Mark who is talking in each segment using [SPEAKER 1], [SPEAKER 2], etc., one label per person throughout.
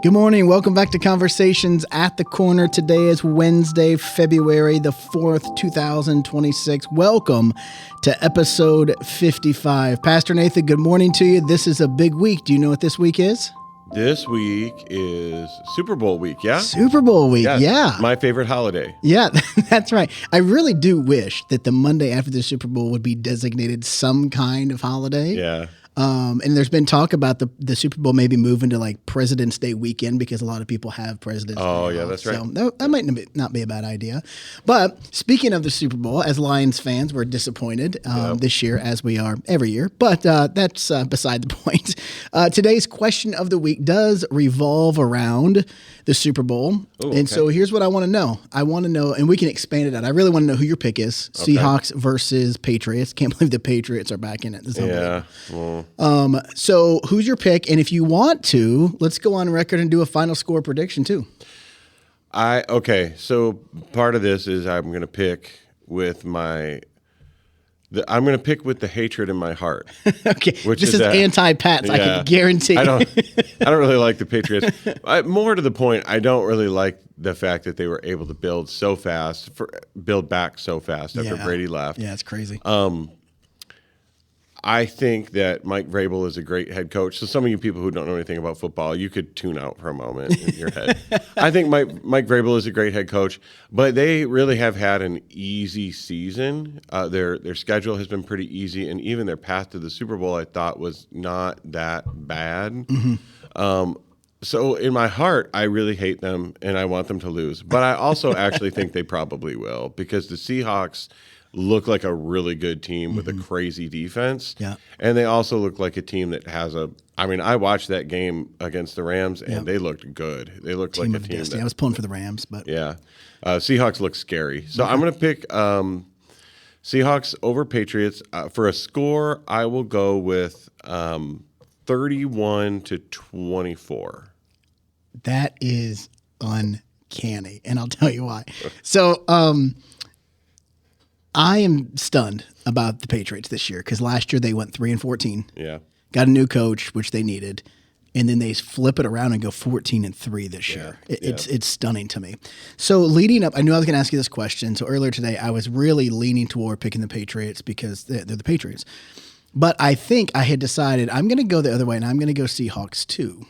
[SPEAKER 1] Good morning. Welcome back to Conversations at the Corner. Today is Wednesday, February the 4th, 2026. Welcome to episode 55. Pastor Nathan, good morning to you. This is a big week. Do you know what this week is?
[SPEAKER 2] This week is Super Bowl week, yeah?
[SPEAKER 1] Super Bowl week, yeah.
[SPEAKER 2] My favorite holiday.
[SPEAKER 1] Yeah, that's right. I really do wish that the Monday after the Super Bowl would be designated some kind of holiday.
[SPEAKER 2] Yeah.
[SPEAKER 1] And there's been talk about the Super Bowl maybe moving to like President's Day weekend because a lot of people have President's Day.
[SPEAKER 2] Oh, yeah, that's right.
[SPEAKER 1] So that might not be a bad idea. But speaking of the Super Bowl, as Lions fans, we're disappointed this year, as we are every year. But that's beside the point. Today's question of the week does revolve around the Super Bowl.
[SPEAKER 2] Ooh,
[SPEAKER 1] and so here's what I want to know. I want to know, and we can expand it out. I really want to know who your pick is. Okay. Seahawks versus Patriots. Can't believe the Patriots are back in it.
[SPEAKER 2] Yeah. Well.
[SPEAKER 1] So who's your pick? And if you want to, let's go on record and do a final score prediction too.
[SPEAKER 2] So part of this is I'm going to pick with the hatred in my heart.
[SPEAKER 1] Okay, this is anti-Pats. Yeah, I can guarantee.
[SPEAKER 2] I don't really like the Patriots. More to the point, I don't really like the fact that they were able to build back so fast after Brady left.
[SPEAKER 1] Yeah, it's crazy.
[SPEAKER 2] I think that Mike Vrabel is a great head coach. So some of you people who don't know anything about football, you could tune out for a moment in your head. I think Mike Vrabel is a great head coach, but they really have had an easy season. Their schedule has been pretty easy, and even their path to the Super Bowl I thought was not that bad. Mm-hmm. So in my heart, I really hate them, and I want them to lose. But I also actually think they probably will, because the Seahawks look like a really good team with a crazy defense.
[SPEAKER 1] Yeah.
[SPEAKER 2] And they also look like a team that has I watched that game against the Rams, and they looked good. They looked like a team
[SPEAKER 1] I was pulling for the Rams, but
[SPEAKER 2] yeah. Seahawks look scary. So I'm going to pick Seahawks over Patriots. For a score, I will go with 31-24.
[SPEAKER 1] That is uncanny, and I'll tell you why. So, I am stunned about the Patriots this year because last year they went 3-14.
[SPEAKER 2] Yeah.
[SPEAKER 1] Got a new coach, which they needed, and then they flip it around and go 14-3 this year. It's stunning to me. So leading up, I knew I was going to ask you this question. So earlier today, I was really leaning toward picking the Patriots because they're the Patriots. But I think I had decided I'm going to go the other way, and I'm going to go Seahawks too.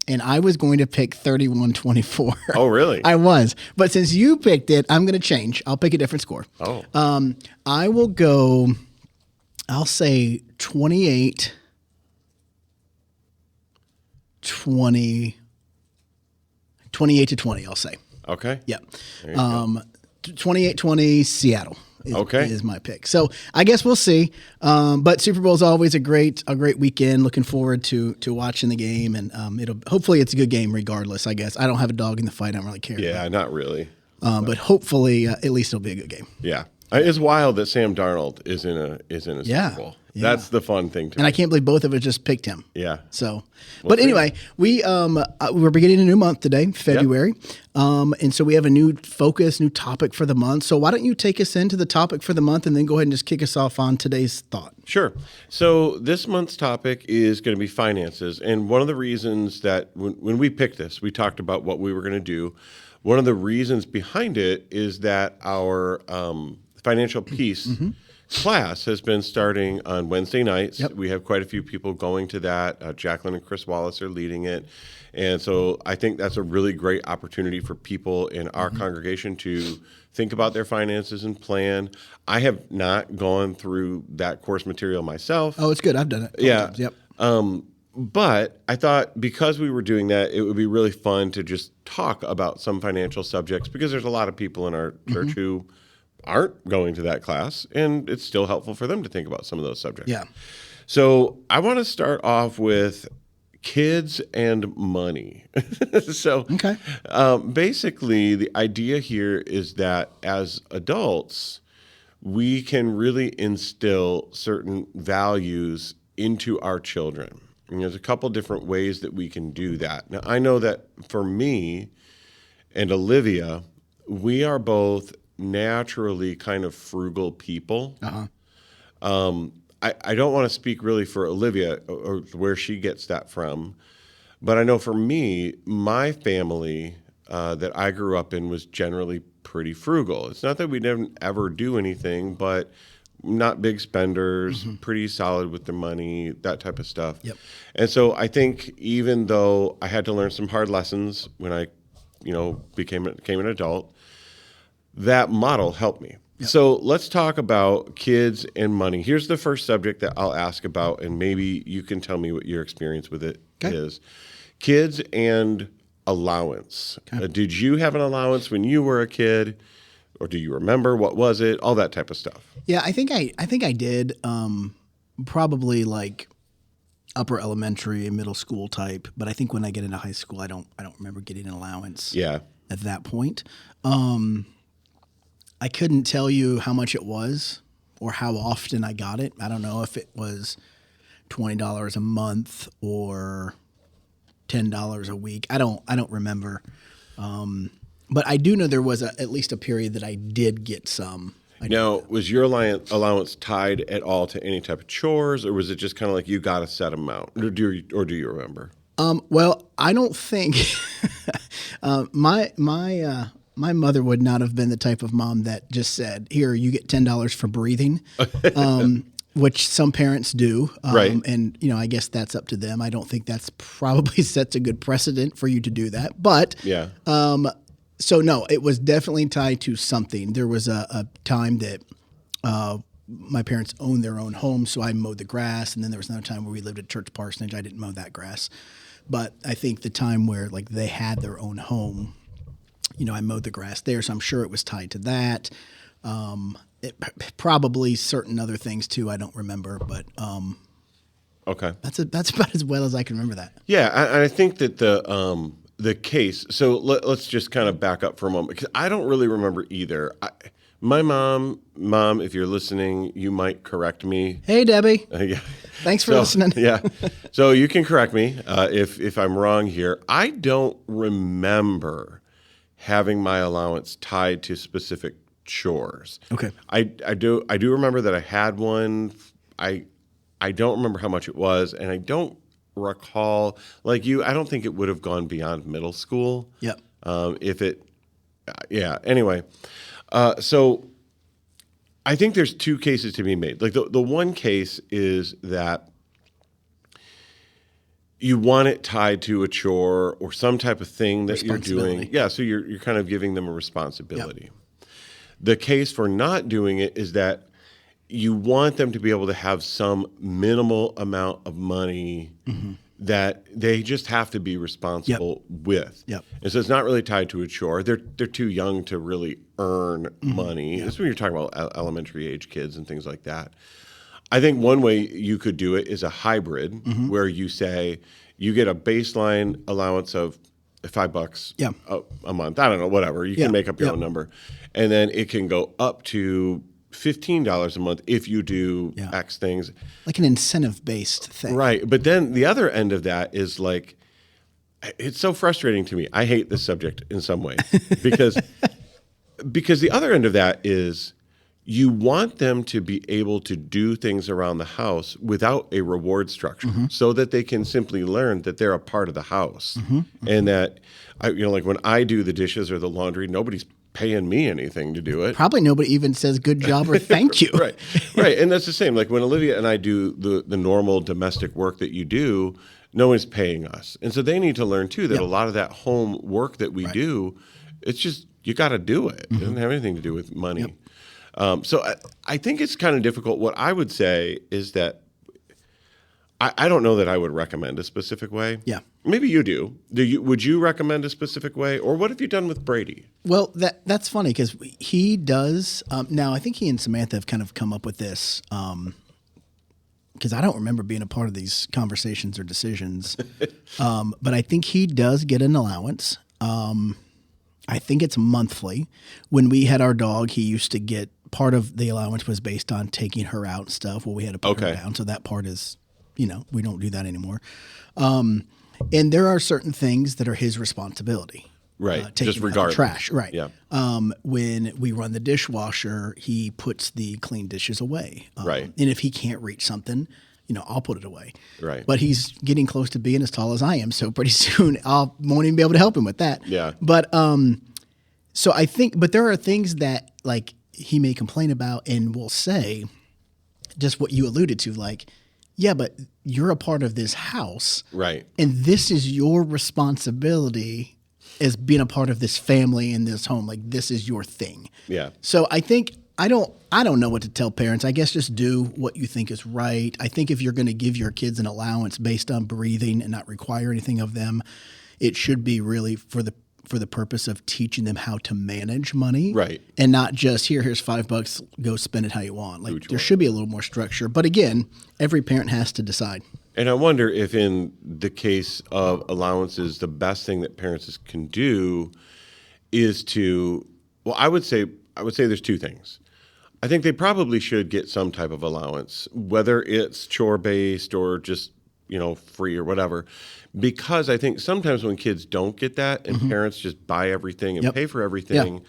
[SPEAKER 1] And I was going to pick 31-24.
[SPEAKER 2] Oh, really?
[SPEAKER 1] I was. But since you picked it, I'm going to change. I'll pick a different score.
[SPEAKER 2] Oh.
[SPEAKER 1] I will go, I'll say 28-20. 28-20, I'll say.
[SPEAKER 2] Okay.
[SPEAKER 1] Yep. 28-20 Seattle. Is my pick. So I guess we'll see. But Super Bowl is always a great weekend. Looking forward to watching the game, and hopefully it's a good game regardless. I guess I don't have a dog in the fight. I don't really care.
[SPEAKER 2] Yeah, not really.
[SPEAKER 1] But hopefully at least it'll be a good game.
[SPEAKER 2] Yeah, it's wild that Sam Darnold is in a Super Bowl. Yeah. That's the fun thing to me.
[SPEAKER 1] And I can't believe both of us just picked him.
[SPEAKER 2] Yeah.
[SPEAKER 1] So, but anyway, we're beginning a new month today, February. Yep. And so we have a new focus, new topic for the month. So why don't you take us into the topic for the month and then go ahead and just kick us off on today's thought?
[SPEAKER 2] Sure. So this month's topic is going to be finances. And one of the reasons that when we picked this, we talked about what we were going to do. One of the reasons behind it is that our financial peace class has been starting on Wednesday nights. Yep. We have quite a few people going to that. Jacqueline and Chris Wallace are leading it. And so I think that's a really great opportunity for people in our congregation to think about their finances and plan. I have not gone through that course material myself.
[SPEAKER 1] Oh, it's good. I've done it.
[SPEAKER 2] Yeah.
[SPEAKER 1] Times. Yep.
[SPEAKER 2] But I thought because we were doing that, it would be really fun to just talk about some financial subjects, because there's a lot of people in our church who aren't going to that class, and it's still helpful for them to think about some of those subjects.
[SPEAKER 1] Yeah.
[SPEAKER 2] So I want to start off with kids and money. So basically the idea here is that as adults, we can really instill certain values into our children. And there's a couple different ways that we can do that. Now, I know that for me and Olivia, we are both naturally kind of frugal people. I don't want to speak really for Olivia or where she gets that from, But I know for me, my family that I grew up in was generally pretty frugal. It's not that we didn't ever do anything, but not big spenders, pretty solid with their money, that type of stuff.
[SPEAKER 1] Yep.
[SPEAKER 2] And so I think even though I had to learn some hard lessons when I, became an adult, that model helped me.
[SPEAKER 1] Yep.
[SPEAKER 2] So let's talk about kids and money. Here's the first subject that I'll ask about, and maybe you can tell me what your experience with it is. Kids and allowance.
[SPEAKER 1] Okay.
[SPEAKER 2] Did you have an allowance when you were a kid? Or do you remember what was it? All that type of stuff.
[SPEAKER 1] Yeah, I think I did. Probably like upper elementary and middle school type. But I think when I get into high school, I don't remember getting an allowance.
[SPEAKER 2] Yeah.
[SPEAKER 1] At that point, I couldn't tell you how much it was or how often I got it. I don't know if it was $20 a month or $10 a week. I don't remember. But I do know there was at least a period that I did get some.
[SPEAKER 2] Now, was your allowance tied at all to any type of chores, or was it just kind of like you got a set amount, or do you remember?
[SPEAKER 1] Well, I don't think my mother would not have been the type of mom that just said, "Here, you get $10 for breathing," which some parents do.
[SPEAKER 2] Right.
[SPEAKER 1] And I guess that's up to them. I don't think that's probably sets a good precedent for you to do that. But
[SPEAKER 2] Yeah.
[SPEAKER 1] So no, it was definitely tied to something. There was a time that my parents owned their own home, so I mowed the grass, and then there was another time where we lived at Church Parsonage. I didn't mow that grass, but I think the time where like they had their own home, I mowed the grass there, so I'm sure it was tied to that. Probably certain other things too. I don't remember, but
[SPEAKER 2] Okay.
[SPEAKER 1] that's about as well as I can remember that.
[SPEAKER 2] Yeah, I think that the case. So let's just kind of back up for a moment because I don't really remember either. My mom, if you're listening, you might correct me.
[SPEAKER 1] Hey, Debbie.
[SPEAKER 2] Yeah.
[SPEAKER 1] Thanks for listening.
[SPEAKER 2] Yeah. So you can correct me if I'm wrong here. I don't remember having my allowance tied to specific chores.
[SPEAKER 1] Okay.
[SPEAKER 2] I do remember that I had one. I don't remember how much it was, and I don't recall, like you, I don't think it would have gone beyond middle school.
[SPEAKER 1] Yep.
[SPEAKER 2] Anyway, so I think there's two cases to be made. Like the one case is that you want it tied to a chore or some type of thing that you're doing. Yeah, so you're kind of giving them a responsibility. Yep. The case for not doing it is that you want them to be able to have some minimal amount of money that they just have to be responsible with.
[SPEAKER 1] Yep.
[SPEAKER 2] And so it's not really tied to a chore. They're too young to really earn money. That's when you're talking about elementary age kids and things like that. I think one way you could do it is a hybrid where you say you get a baseline allowance of $5 a month. I don't know, whatever. You can make up your own number. And then it can go up to $15 a month if you do X things.
[SPEAKER 1] Like an incentive-based thing.
[SPEAKER 2] Right. But then the other end of that is like, it's so frustrating to me. I hate this subject in some way because the other end of that is you want them to be able to do things around the house without a reward structure so that they can simply learn that they're a part of the house and that, like when I do the dishes or the laundry, nobody's paying me anything to do it.
[SPEAKER 1] Probably nobody even says good job or thank you.
[SPEAKER 2] Right. And that's the same. Like when Olivia and I do the normal domestic work that you do, no one's paying us. And so they need to learn too that a lot of that home work that we do, it's just, you got to do it. It doesn't have anything to do with money. So I think it's kind of difficult. What I would say is that I don't know that I would recommend a specific way.
[SPEAKER 1] Yeah.
[SPEAKER 2] Maybe you do. Would you recommend a specific way? Or what have you done with Brady?
[SPEAKER 1] Well, that's funny because he does. Now, I think he and Samantha have kind of come up with this because I don't remember being a part of these conversations or decisions. But I think he does get an allowance. I think it's monthly. When we had our dog, he used to get part of the allowance was based on taking her out and stuff. Well, we had to put her down. So that part is, we don't do that anymore. And there are certain things that are his responsibility.
[SPEAKER 2] Right.
[SPEAKER 1] Taking
[SPEAKER 2] Just regardless.
[SPEAKER 1] trash. Right.
[SPEAKER 2] Yeah.
[SPEAKER 1] When we run the dishwasher, he puts the clean dishes away.
[SPEAKER 2] Right.
[SPEAKER 1] And if he can't reach something, I'll put it away.
[SPEAKER 2] Right.
[SPEAKER 1] But he's getting close to being as tall as I am, so pretty soon I won't even be able to help him with that.
[SPEAKER 2] Yeah.
[SPEAKER 1] But so I think, but there are things that like he may complain about and will say, just what you alluded to, like, yeah, but you're a part of this house,
[SPEAKER 2] Right.
[SPEAKER 1] and this is your responsibility as being a part of this family in this home. Like, this is your thing.
[SPEAKER 2] Yeah.
[SPEAKER 1] So I think I don't know what to tell parents. I guess just do what you think is right. I think if you're going to give your kids an allowance based on breathing and not require anything of them, it should be really for the purpose of teaching them how to manage money,
[SPEAKER 2] Right.
[SPEAKER 1] And not just here's $5, go spend it how you want. Like there
[SPEAKER 2] want.
[SPEAKER 1] should be a little more structure. But again, every parent has to decide.
[SPEAKER 2] And I wonder if in the case of allowances, the best thing that parents can do is to, well, I would say there's two things. I think they probably should get some type of allowance, whether it's chore-based or just, free or whatever. Because I think sometimes when kids don't get that and parents just buy everything and pay for everything,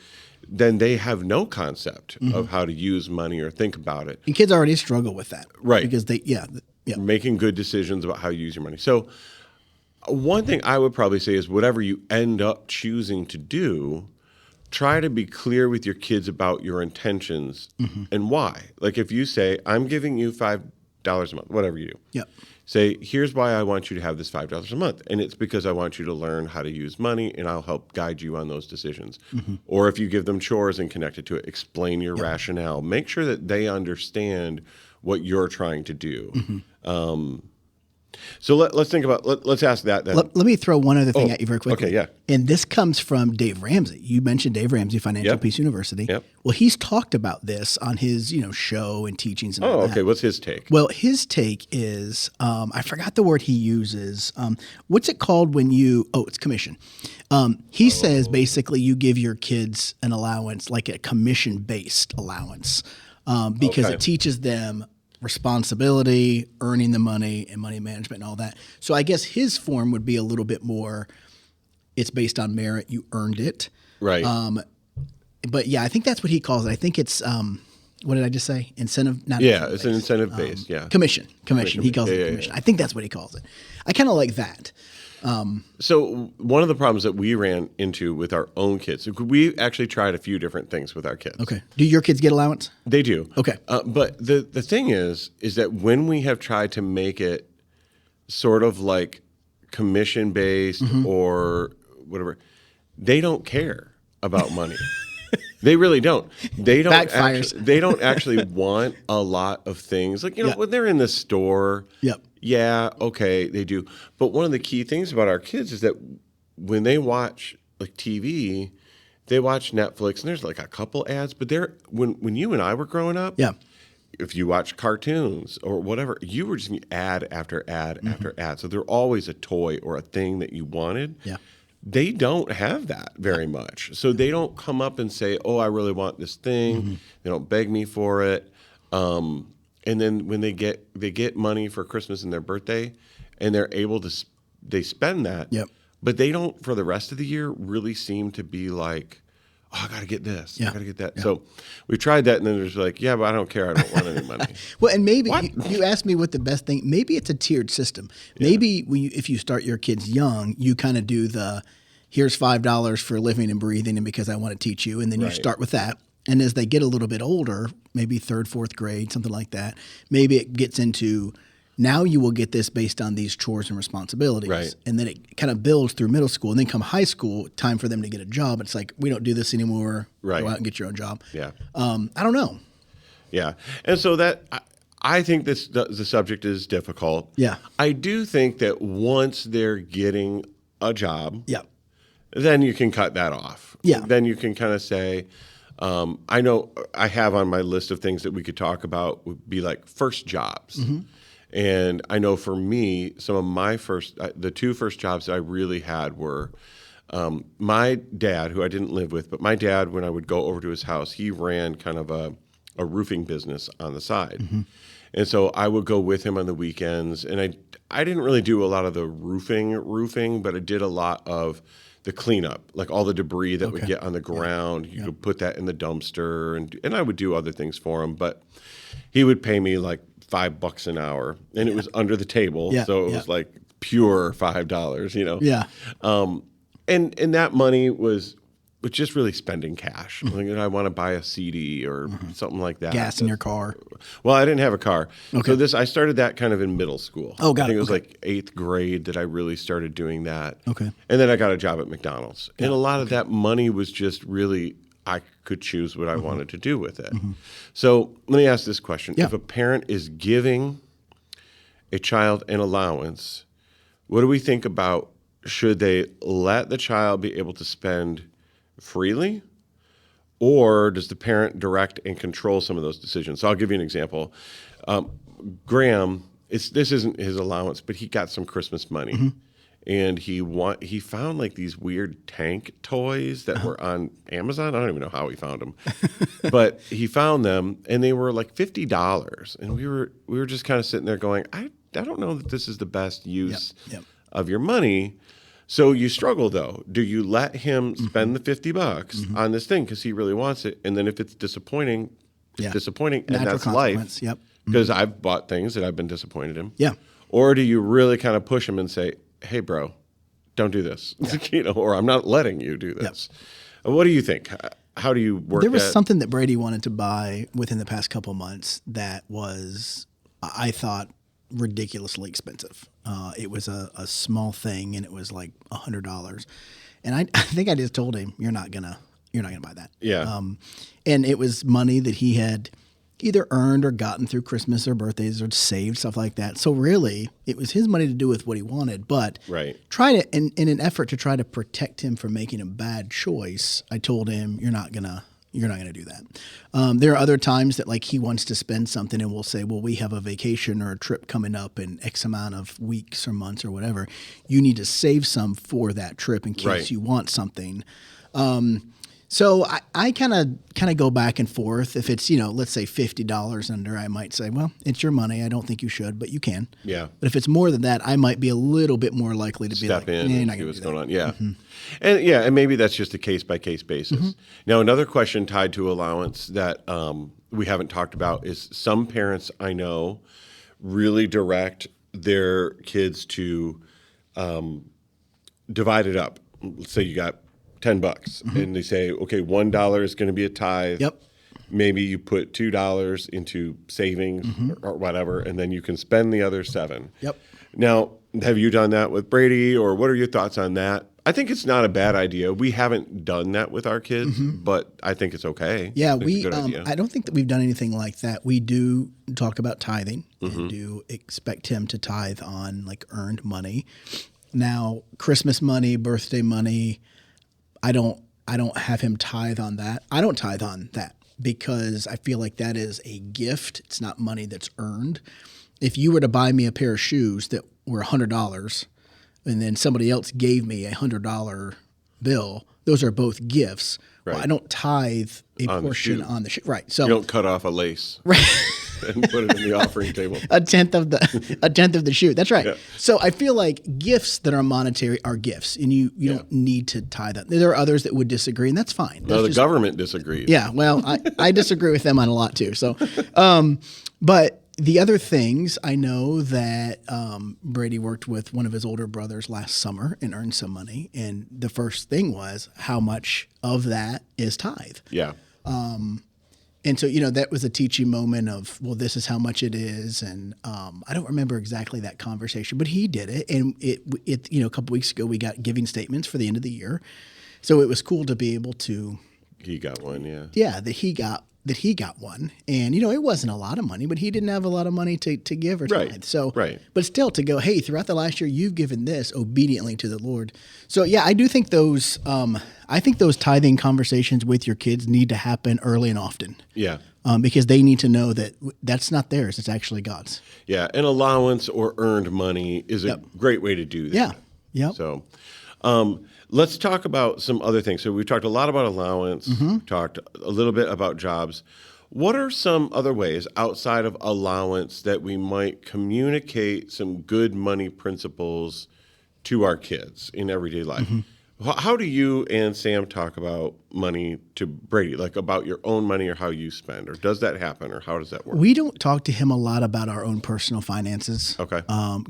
[SPEAKER 2] then they have no concept of how to use money or think about it.
[SPEAKER 1] And kids already struggle with that.
[SPEAKER 2] Right.
[SPEAKER 1] Because
[SPEAKER 2] Making good decisions about how you use your money. So one thing I would probably say is whatever you end up choosing to do, try to be clear with your kids about your intentions and why. Like if you say, I'm giving you $5 a month, whatever you do.
[SPEAKER 1] Yep.
[SPEAKER 2] Say, here's why I want you to have this $5 a month. And it's because I want you to learn how to use money and I'll help guide you on those decisions. Or if you give them chores and connect it to it, explain your rationale. Make sure that they understand what you're trying to do. So let's think about, let's ask that then.
[SPEAKER 1] Let me throw one other thing at you very quickly.
[SPEAKER 2] Okay, yeah.
[SPEAKER 1] And this comes from Dave Ramsey. You mentioned Dave Ramsey, Financial Peace University.
[SPEAKER 2] Yep.
[SPEAKER 1] Well, he's talked about this on his, show and teachings and all that.
[SPEAKER 2] Okay. What's his take?
[SPEAKER 1] Well, his take is, I forgot the word he uses. What's it called when it's commission. He says basically you give your kids an allowance, like a commission-based allowance, because it teaches them responsibility, earning the money, and money management and all that. So I guess his form would be a little bit more, it's based on merit, you earned it.
[SPEAKER 2] Right.
[SPEAKER 1] But yeah, I think that's what he calls it. I think it's, what did I just say? Incentive? Not
[SPEAKER 2] It's an incentive based,
[SPEAKER 1] Commission. He calls it commission. I think that's what he calls it. I kind of like that.
[SPEAKER 2] So one of the problems that we ran into with our own kids, we actually tried a few different things with our kids.
[SPEAKER 1] Okay. Do your kids get allowance?
[SPEAKER 2] They do.
[SPEAKER 1] Okay.
[SPEAKER 2] But the thing is that when we have tried to make it sort of like commission based or whatever, they don't care about money. They really don't. They don't.
[SPEAKER 1] Backfires.
[SPEAKER 2] They don't actually want a lot of things. Like when they're in the store.
[SPEAKER 1] Yep.
[SPEAKER 2] Yeah, okay, they do. But one of the key things about our kids is that when they watch like TV, they watch Netflix, and there's like a couple ads. But when you and I were growing up, if you watch cartoons or whatever, you were just getting ad after ad after ad. So they're always a toy or a thing that you wanted.
[SPEAKER 1] Yeah.
[SPEAKER 2] They don't have that very much. So they don't come up and say, oh, I really want this thing. They don't beg me for it. And then when they get money for Christmas and their birthday, and they're able to, they spend that.
[SPEAKER 1] Yep.
[SPEAKER 2] But they don't, for the rest of the year, really seem to be like, oh, I got to get this. I got to get that. So we tried that, and then there's like, yeah, but I don't care. I don't want any money.
[SPEAKER 1] Well, and maybe you asked me what the best thing. Maybe it's a tiered system. Maybe if you start your kids young, you kind of do here's $5 for living and breathing, and because I want to teach you, and then you start with that. And as they get a little bit older, maybe third, fourth grade, something like that, maybe it gets into now you will get this based on these chores and responsibilities.
[SPEAKER 2] Right.
[SPEAKER 1] And then it kind of builds through middle school. And then come high school, time for them to get a job. It's like, we don't do this anymore.
[SPEAKER 2] Right.
[SPEAKER 1] Go out and get your own job.
[SPEAKER 2] Yeah.
[SPEAKER 1] I don't know.
[SPEAKER 2] Yeah. And so I think the subject is difficult.
[SPEAKER 1] Yeah.
[SPEAKER 2] I do think that once they're getting a job, then you can cut that off.
[SPEAKER 1] Yeah.
[SPEAKER 2] Then you can kind of say, I know I have on my list of things that we could talk about would be like first jobs. And I know for me, some of my the two first jobs that I really had were my dad, who I didn't live with, but my dad, when I would go over to his house, he ran kind of a roofing business on the side. And so I would go with him on the weekends, and I didn't really do a lot of the roofing, but I did a lot of the cleanup, like all the debris that would get on the ground. You could put that in the dumpster, and I would do other things for him. But he would pay me like $5 an hour, and it was under the table,
[SPEAKER 1] Yeah,
[SPEAKER 2] so it
[SPEAKER 1] yeah.
[SPEAKER 2] was like pure $5, you know.
[SPEAKER 1] Yeah.
[SPEAKER 2] And that money was just really spending cash. Like, I want to buy a CD or something like that.
[SPEAKER 1] Gas in your car.
[SPEAKER 2] Well, I didn't have a car.
[SPEAKER 1] Okay.
[SPEAKER 2] So I started that kind of in middle school.
[SPEAKER 1] Oh, got
[SPEAKER 2] I think
[SPEAKER 1] it.
[SPEAKER 2] it was
[SPEAKER 1] Okay.
[SPEAKER 2] like 8th grade that I really started doing that.
[SPEAKER 1] Okay.
[SPEAKER 2] And then I got a job at McDonald's. And a lot of that money was just really, I could choose what I wanted to do with it. So let me ask this question.
[SPEAKER 1] Yeah.
[SPEAKER 2] If a parent is giving a child an allowance, what do we think about, should they let the child be able to spend freely, or does the parent direct and control some of those decisions? So I'll give you an example. Graham, this isn't his allowance, but he got some Christmas money, and he found like these weird tank toys that were on Amazon. I don't even know how he found them, but he found them, and they were like $50, and we were just kind of sitting there going, I don't know that this is the best use
[SPEAKER 1] Yep.
[SPEAKER 2] of your money. So you struggle, though. Do you let him spend the $50 on this thing because he really wants it? And then if it's disappointing, it's
[SPEAKER 1] Yeah.
[SPEAKER 2] disappointing, and
[SPEAKER 1] Natural
[SPEAKER 2] that's
[SPEAKER 1] consequence.
[SPEAKER 2] life.
[SPEAKER 1] Yep.
[SPEAKER 2] Because I've bought things that I've been disappointed in.
[SPEAKER 1] Yeah.
[SPEAKER 2] Or do you really kind of push him and say, hey, bro, don't do this, you know, or I'm not letting you do this. What do you think? How do you work
[SPEAKER 1] There was
[SPEAKER 2] that?
[SPEAKER 1] something that Brady wanted to buy within the past couple months that was, I thought, ridiculously expensive. It was a small thing, and it was like $100. And I think I just told him, you're not gonna buy that.
[SPEAKER 2] Yeah.
[SPEAKER 1] And it was money that he had either earned or gotten through Christmas or birthdays or saved, stuff like that. So really, it was his money to do with what he wanted. But
[SPEAKER 2] Right.
[SPEAKER 1] try to, in an effort to try to protect him from making a bad choice, I told him, you're not gonna do that. There are other times that like he wants to spend something, and we'll say, well, we have a vacation or a trip coming up in X amount of weeks or months or whatever. You need to save some for that trip in case
[SPEAKER 2] Right.
[SPEAKER 1] you want something. So I kind of go back and forth. If it's, let's say $50 under, I might say, well, it's your money. I don't think you should, but you can.
[SPEAKER 2] Yeah.
[SPEAKER 1] But if it's more than that, I might be a little bit more likely to be
[SPEAKER 2] Step
[SPEAKER 1] like,
[SPEAKER 2] in
[SPEAKER 1] you're
[SPEAKER 2] and
[SPEAKER 1] not
[SPEAKER 2] see
[SPEAKER 1] gonna
[SPEAKER 2] what's
[SPEAKER 1] do that.
[SPEAKER 2] going on. Yeah. And maybe that's just a case-by-case basis. Now, another question tied to allowance that we haven't talked about is some parents I know really direct their kids to divide it up. Let's say you got $10 and they say, okay, $1 is going to be a tithe.
[SPEAKER 1] Yep.
[SPEAKER 2] Maybe you put $2 into savings or whatever, and then you can spend the other $7.
[SPEAKER 1] Yep.
[SPEAKER 2] Now, have you done that with Brady, or what are your thoughts on that? I think it's not a bad idea. We haven't done that with our kids, but I think it's okay.
[SPEAKER 1] Yeah,
[SPEAKER 2] I think it's a good idea.
[SPEAKER 1] I don't think that we've done anything like that. We do talk about tithing and do expect him to tithe on like earned money. Now, Christmas money, birthday money, I don't have him tithe on that. I don't tithe on that because I feel like that is a gift. It's not money that's earned. If you were to buy me a pair of shoes that were $100 and then somebody else gave me a $100 bill, those are both gifts. Well,
[SPEAKER 2] Right.
[SPEAKER 1] I don't tithe a
[SPEAKER 2] On the
[SPEAKER 1] portion
[SPEAKER 2] shoe.
[SPEAKER 1] on the shoe. Right. So
[SPEAKER 2] You don't cut off a lace and put it in the offering table.
[SPEAKER 1] a tenth of the shoe. That's right.
[SPEAKER 2] Yeah.
[SPEAKER 1] So I feel like gifts that are monetary are gifts, and you don't need to tie them. There are others that would disagree, and that's fine.
[SPEAKER 2] No,
[SPEAKER 1] That's
[SPEAKER 2] the
[SPEAKER 1] just-
[SPEAKER 2] government disagrees.
[SPEAKER 1] Yeah, well, I disagree with them on a lot too. So, but the other things, I know that Brady worked with one of his older brothers last summer and earned some money, and the first thing was how much of that is tithe.
[SPEAKER 2] Yeah.
[SPEAKER 1] And so, that was a teaching moment of, well, this is how much it is. And I don't remember exactly that conversation, but he did it. And it a couple weeks ago, we got giving statements for the end of the year. So it was cool to be able to,
[SPEAKER 2] He got one, yeah.
[SPEAKER 1] that he got one. And, it wasn't a lot of money, but he didn't have a lot of money to give or tithe.
[SPEAKER 2] Right,
[SPEAKER 1] So,
[SPEAKER 2] right.
[SPEAKER 1] but still to go, hey, throughout the last year, you've given this obediently to the Lord. So, yeah, I do think those tithing conversations with your kids need to happen early and often.
[SPEAKER 2] Yeah.
[SPEAKER 1] Because they need to know that that's not theirs; it's actually God's.
[SPEAKER 2] Yeah. An allowance or earned money is a great way to do that.
[SPEAKER 1] Yeah, yep.
[SPEAKER 2] So let's talk about some other things. So we've talked a lot about allowance. We've talked a little bit about jobs. What are some other ways outside of allowance that we might communicate some good money principles to our kids in everyday life? How do you and Sam talk about money to Brady, like about your own money or how you spend, or does that happen, or how does that work?
[SPEAKER 1] We don't talk to him a lot about our own personal finances.
[SPEAKER 2] Okay.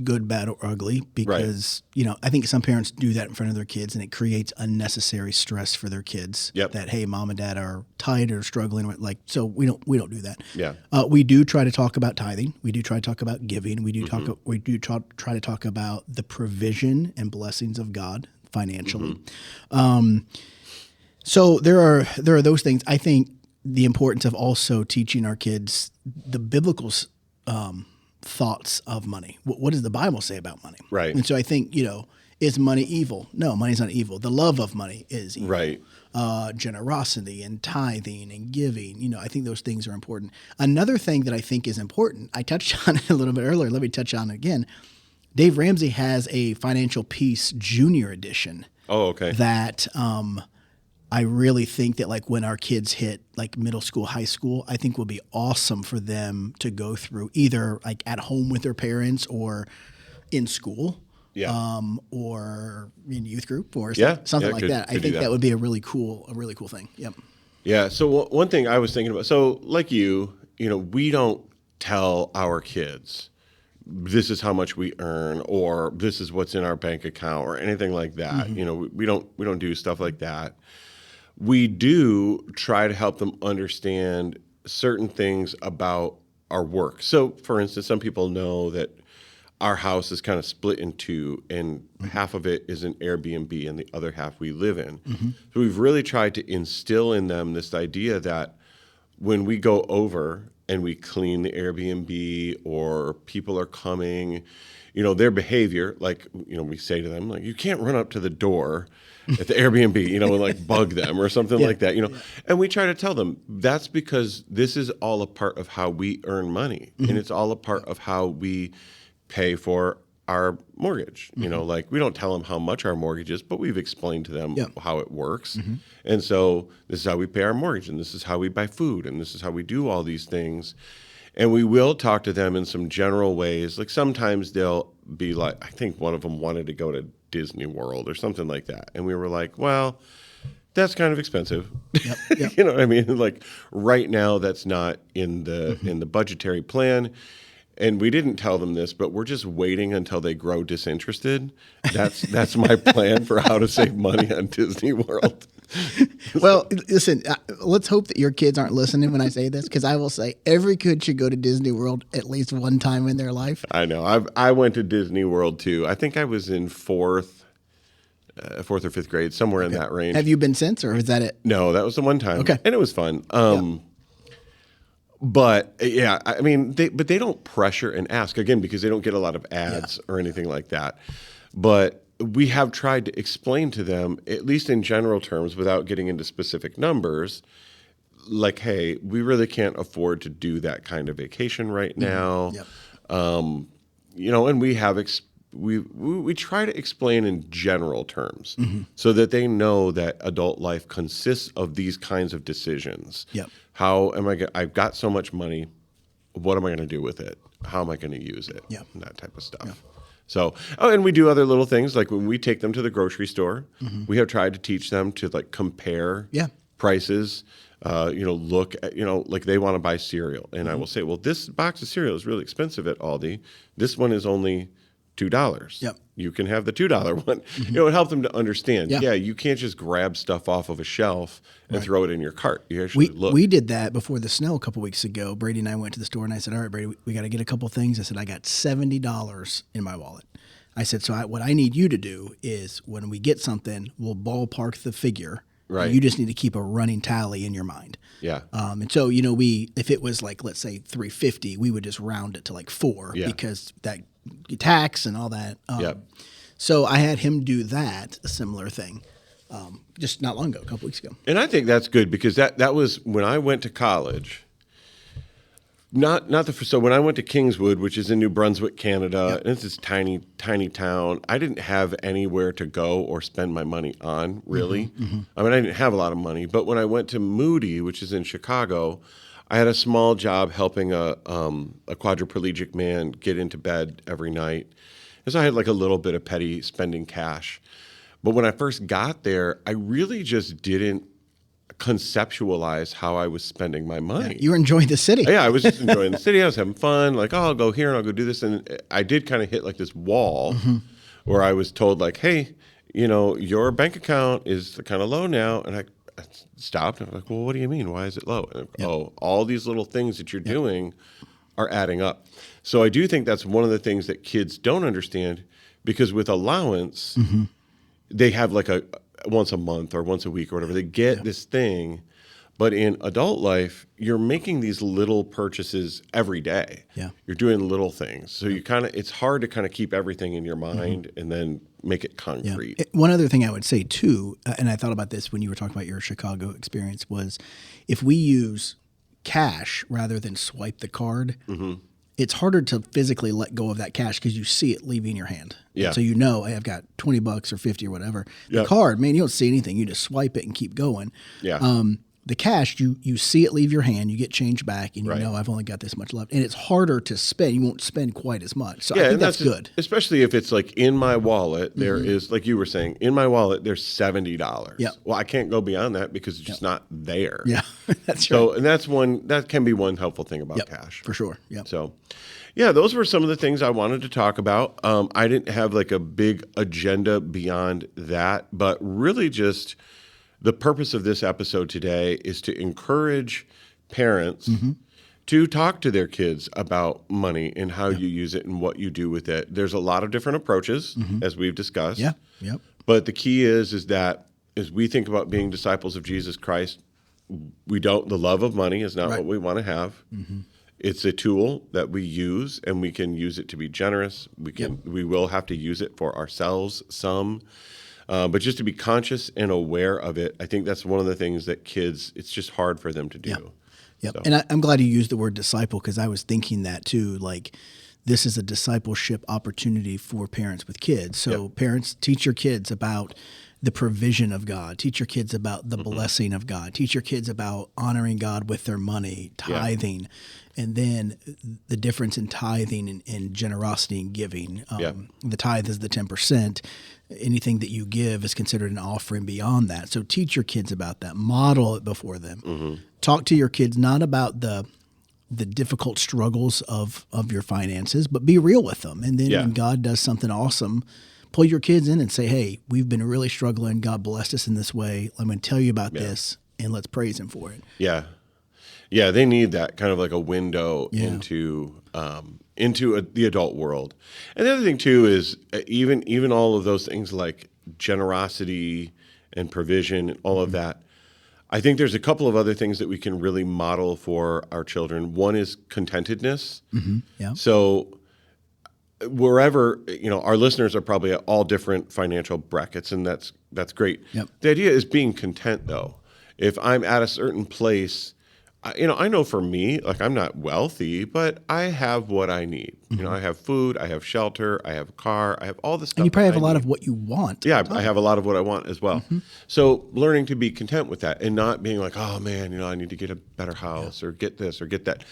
[SPEAKER 1] Good, bad, or ugly, because I think some parents do that in front of their kids, and it creates unnecessary stress for their kids.
[SPEAKER 2] Yep.
[SPEAKER 1] That hey, mom and dad are tight or struggling with so we don't do that.
[SPEAKER 2] Yeah.
[SPEAKER 1] We do try to talk about tithing. We do try to talk about giving. We do try to talk about the provision and blessings of God financially. So there are those things. I think the importance of also teaching our kids the biblical thoughts of money. What does the Bible say about money?
[SPEAKER 2] Right.
[SPEAKER 1] And so I think, is money evil? No, money's not evil. The love of money is evil.
[SPEAKER 2] Right.
[SPEAKER 1] Generosity and tithing and giving, I think those things are important. Another thing that I think is important, I touched on it a little bit earlier. Let me touch on it again. Dave Ramsey has a Financial Peace Junior Edition.
[SPEAKER 2] Oh, okay.
[SPEAKER 1] That I really think that like when our kids hit like middle school, high school, I think will be awesome for them to go through either like at home with their parents or in school.
[SPEAKER 2] Yeah.
[SPEAKER 1] Or in youth group or
[SPEAKER 2] Yeah.
[SPEAKER 1] something
[SPEAKER 2] Yeah,
[SPEAKER 1] like
[SPEAKER 2] could
[SPEAKER 1] that. I
[SPEAKER 2] do
[SPEAKER 1] think
[SPEAKER 2] that.
[SPEAKER 1] that would be a really cool thing. Yep.
[SPEAKER 2] Yeah. So one thing I was thinking about, so like we don't tell our kids this is how much we earn or this is what's in our bank account or anything like that. We don't do stuff like that. We do try to help them understand certain things about our work. So for instance, some people know that our house is kind of split in two, and half of it is an Airbnb and the other half we live in. So we've really tried to instill in them this idea that when we go over and we clean the Airbnb or people are coming, their behavior, like, we say to them, like, you can't run up to the door at the Airbnb, and like bug them or something like that, And we try to tell them that's because this is all a part of how we earn money, and it's all a part of how we pay for our mortgage. Like we don't tell them how much our mortgage is, but we've explained to them how it works. And so this is how we pay our mortgage, and this is how we buy food, and this is how we do all these things. And we will talk to them in some general ways. Like sometimes they'll be like, I think one of them wanted to go to Disney World or something like that. And we were like, well, that's kind of expensive.
[SPEAKER 1] Yep.
[SPEAKER 2] You know what I mean? Like right now that's not in the budgetary plan. And we didn't tell them this, but we're just waiting until they grow disinterested. That's my plan for how to save money on Disney World.
[SPEAKER 1] Well, listen, let's hope that your kids aren't listening when I say this, because I will say every kid should go to Disney World at least one time in their life.
[SPEAKER 2] I know. I went to Disney World too. I think I was in fourth or fifth grade, somewhere in that range.
[SPEAKER 1] Have you been since, or is that it?
[SPEAKER 2] No, that was the one time.
[SPEAKER 1] Okay.
[SPEAKER 2] And it was fun. But yeah, I mean, they don't pressure and ask, again, because they don't get a lot of ads or anything like that. But we have tried to explain to them, at least in general terms, without getting into specific numbers, like, hey, we really can't afford to do that kind of vacation right now.
[SPEAKER 1] Yep.
[SPEAKER 2] And we have we try to explain in general terms so that they know that adult life consists of these kinds of decisions.
[SPEAKER 1] Yep.
[SPEAKER 2] How am I I've got so much money. What am I going to do with it? How am I going to use it?
[SPEAKER 1] Yep.
[SPEAKER 2] And that type of stuff. Yep. So, and we do other little things. Like when we take them to the grocery store, we have tried to teach them to like compare prices. Look at, like they want to buy cereal. And I will say, well, this box of cereal is really expensive at Aldi. This one is only $2.
[SPEAKER 1] Yep.
[SPEAKER 2] You can have the $2 one. It help them to understand.
[SPEAKER 1] Yeah.
[SPEAKER 2] You can't just grab stuff off of a shelf and throw it in your cart. You actually look.
[SPEAKER 1] We did that before the snow a couple weeks ago. Brady and I went to the store, and I said, all right, Brady, we got to get a couple things. I said, I got $70 in my wallet. I said, so what I need you to do is when we get something, we'll ballpark the figure.
[SPEAKER 2] Right.
[SPEAKER 1] You just need to keep a running tally in your mind.
[SPEAKER 2] Yeah.
[SPEAKER 1] And so, if it was like, let's say $3.50, we would just round it to like $4 because that tax and all that. So I had him do that, a similar thing, just not long ago, a couple weeks ago.
[SPEAKER 2] And I think that's good because that was when I went to college. So when I went to Kingswood, which is in New Brunswick, Canada, and it's this tiny, tiny town, I didn't have anywhere to go or spend my money on, really. I mean, I didn't have a lot of money. But when I went to Moody, which is in Chicago, I had a small job helping a quadriplegic man get into bed every night. And so I had like a little bit of petty spending cash. But when I first got there, I really just didn't conceptualize how I was spending my money.
[SPEAKER 1] You were enjoying the city.
[SPEAKER 2] Yeah, I was just enjoying the city. I was having fun. Like, oh, I'll go here and I'll go do this. And I did kind of hit like this wall where I was told like, hey, your bank account is kind of low now. And I stopped. And I was like, well, what do you mean? Why is it low? And, oh, all these little things that you're doing are adding up. So I do think that's one of the things that kids don't understand, because with allowance, they have like a once a month or once a week or whatever. They get this thing. But in adult life, you're making these little purchases every day.
[SPEAKER 1] Yeah.
[SPEAKER 2] You're doing little things. So it's hard to kind of keep everything in your mind and then make it concrete.
[SPEAKER 1] One other thing I would say too, and I thought about this when you were talking about your Chicago experience, was if we use cash rather than swipe the card, it's harder to physically let go of that cash because you see it leaving your hand.
[SPEAKER 2] Yeah.
[SPEAKER 1] So hey, I've got $20 or 50 or whatever. The card, man, you don't see anything. You just swipe it and keep going.
[SPEAKER 2] Yeah.
[SPEAKER 1] The cash, you see it leave your hand, you get change back, and you know I've only got this much left. And it's harder to spend. You won't spend quite as much. So I think that's good.
[SPEAKER 2] Especially if it's like in my wallet, there is, like you were saying, in my wallet, there's $70.
[SPEAKER 1] Yep.
[SPEAKER 2] Well, I can't go beyond that because it's just not there.
[SPEAKER 1] Yeah, that's
[SPEAKER 2] So,
[SPEAKER 1] right.
[SPEAKER 2] and that can be one helpful thing about cash.
[SPEAKER 1] For sure. Yeah.
[SPEAKER 2] So, yeah, those were some of the things I wanted to talk about. I didn't have like a big agenda beyond that, but really just the purpose of this episode today is to encourage parents to talk to their kids about money and how you use it and what you do with it. There's a lot of different approaches, as we've discussed.
[SPEAKER 1] Yeah. Yep.
[SPEAKER 2] But the key is that as we think about being disciples of Jesus Christ, the love of money is not what we want to have. It's a tool that we use, and we can use it to be generous. We will have to use it for ourselves some. But just to be conscious and aware of it, I think that's one of the things that kids, it's just hard for them to do.
[SPEAKER 1] Yeah.
[SPEAKER 2] So.
[SPEAKER 1] And I'm glad you used the word disciple, because I was thinking that too. Like, this is a discipleship opportunity for parents with kids. So parents, teach your kids about the provision of God. Teach your kids about the blessing of God. Teach your kids about honoring God with their money, tithing, and then the difference in tithing and generosity and giving. The tithe is the 10%. Anything that you give is considered an offering beyond that. So teach your kids about that. Model it before them. Talk to your kids not about the difficult struggles of your finances, but be real with them. And then when God does something awesome, pull your kids in and say, hey, we've been really struggling. God blessed us in this way. I'm going to tell you about this, and let's praise him for it.
[SPEAKER 2] Yeah. Yeah, they need that kind of like a window into the adult world. And the other thing too is even all of those things like generosity and provision and all of that, I think there's a couple of other things that we can really model for our children. One is contentedness.
[SPEAKER 1] Yeah.
[SPEAKER 2] So wherever, our listeners are probably at all different financial brackets, and that's great.
[SPEAKER 1] Yep.
[SPEAKER 2] The idea is being content though. If I'm at a certain place, I know for me, like, I'm not wealthy, but I have what I need. I have food, I have shelter, I have a car, I have all this stuff.
[SPEAKER 1] And you probably have a lot of what you want.
[SPEAKER 2] Yeah, I have a lot of what I want as well. So learning to be content with that and not being like, oh man, I need to get a better house or get this or get that.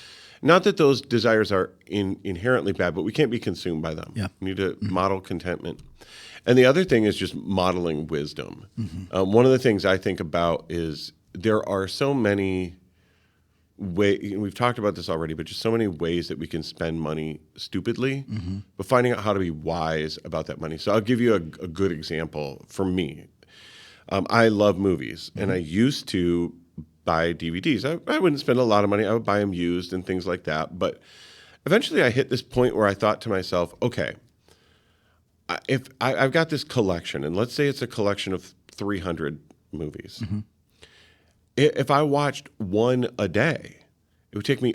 [SPEAKER 2] Not that those desires are inherently bad, but we can't be consumed by them.
[SPEAKER 1] Yeah.
[SPEAKER 2] We need to model contentment. And the other thing is just modeling wisdom. One of the things I think about is there are so many we've talked about this already, but just so many ways that we can spend money stupidly, but finding out how to be wise about that money. So I'll give you a good example for me. I love movies, and I used to buy DVDs. I wouldn't spend a lot of money. I would buy them used and things like that. But eventually I hit this point where I thought to myself, okay, if I've got this collection, and let's say it's a collection of 300 movies. If I watched one a day, it would take me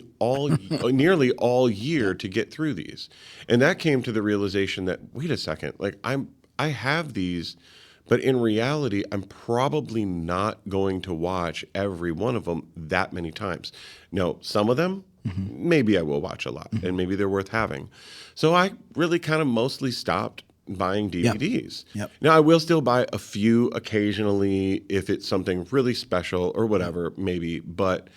[SPEAKER 2] nearly all year to get through these. And that came to the realization that, wait a second, like I have these, but in reality, I'm probably not going to watch every one of them that many times. No, some of them, maybe I will watch a lot, and maybe they're worth having. So I really kind of mostly stopped buying DVDs.
[SPEAKER 1] Yep.
[SPEAKER 2] Now, I will still buy a few occasionally if it's something really special or whatever, maybe. But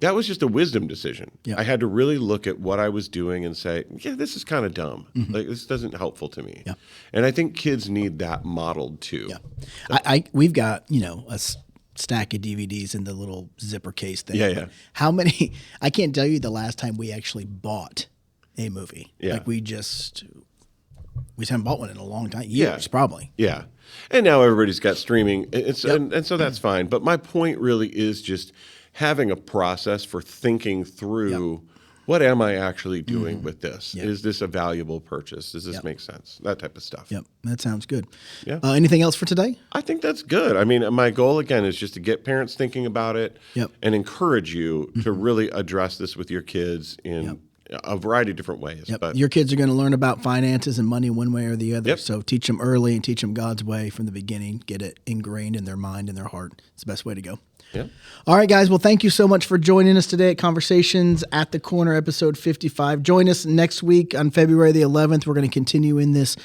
[SPEAKER 2] that was just a wisdom decision.
[SPEAKER 1] Yeah.
[SPEAKER 2] I had to really look at what I was doing and say, yeah, this is kind of dumb. Like, this isn't helpful to me.
[SPEAKER 1] Yeah.
[SPEAKER 2] And I think kids need that modeled too.
[SPEAKER 1] Yeah. We've got, a stack of DVDs in the little zipper case thing.
[SPEAKER 2] Yeah, yeah.
[SPEAKER 1] But how many, I can't tell you the last time we actually bought a movie.
[SPEAKER 2] Yeah.
[SPEAKER 1] Like we just haven't bought one in a long time. Years, probably.
[SPEAKER 2] Yeah. And now everybody's got streaming. And so that's fine. But my point really is just having a process for thinking through what am I actually doing with this?
[SPEAKER 1] Yep.
[SPEAKER 2] Is this a valuable purchase? Does this make sense? That type of stuff.
[SPEAKER 1] Yep. That sounds good.
[SPEAKER 2] Yeah.
[SPEAKER 1] Anything else for today?
[SPEAKER 2] I think that's good. I mean, my goal again is just to get parents thinking about it
[SPEAKER 1] Yep.
[SPEAKER 2] and encourage you to really address this with your kids in a variety of different ways.
[SPEAKER 1] Yep.
[SPEAKER 2] But
[SPEAKER 1] Your kids are going to learn about finances and money one way or the other.
[SPEAKER 2] Yep.
[SPEAKER 1] So teach them early and teach them God's way from the beginning. Get it ingrained in their mind and their heart. It's the best way to go.
[SPEAKER 2] yeah.
[SPEAKER 1] All right, guys. Well, thank you so much for joining us today at Conversations at the Corner, episode 55. Join us next week on February the 11th. We're going to continue in this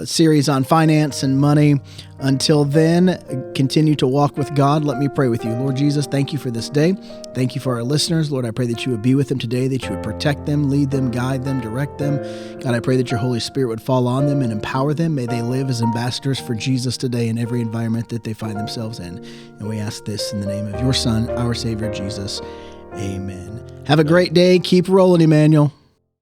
[SPEAKER 1] series on finance and money. Until then, continue to walk with God. Let me pray with you. Lord Jesus, thank you for this day. Thank you for our listeners. Lord, I pray that you would be with them today, that you would protect them, lead them, guide them, direct them. God, I pray that your Holy Spirit would fall on them and empower them. May they live as ambassadors for Jesus today in every environment that they find themselves in. And we ask this in the name of your Son, our Savior, Jesus. Amen. Have a great day. Keep rolling, Emmanuel.